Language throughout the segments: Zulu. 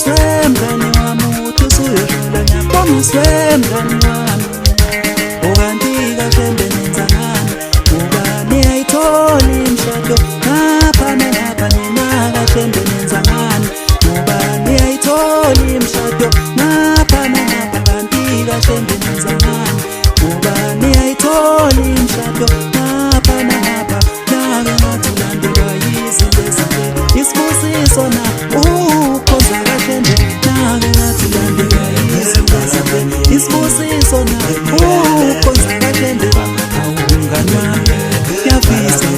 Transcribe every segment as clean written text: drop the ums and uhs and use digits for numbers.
mngani wami uthi usuyoshola ngiyabongiswe mngani wami okanti kahle nenzangani ubani ayithola imshado ngapha nangapha nina kahle nenzangani ubani ayithola imshado ngapha nangapha kanti kahle nenzangani ubani ayithola imshado ngapha nangapha nake ngathi ulandelwa yizinto ezinhle isibusiso na ukhonza kahle nake ngathi ulandelwa yizinto ezinhle isibusiso na ukhonza kahle awungani wami ngiyafisa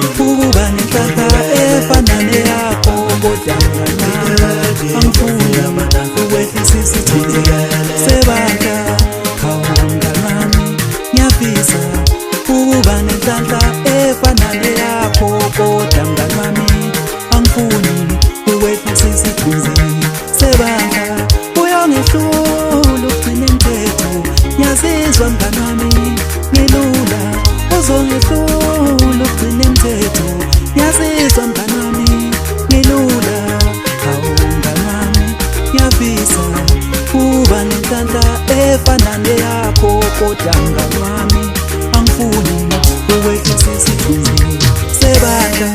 ukuba nenhlanhla efana neyakho kodwa angifuni ukwehlisa isithunzi sebandla awungani wami ngiyafisa ukuba nenhlanhla efana neyakho kodwa mngani wami angifuni ukwehlisa isithunzi sebandla uyongehlula ugcine imithetho ngiyazizwa mngani wami ngilula uzongehlula ugcine imithetho ngiyazizwa mngani wami ngilula awungani wami ngiyafisa ukuba nenhlanhla efana neyakho kodwa mngani wami angifuni ukwehlisa isithunzi sebandla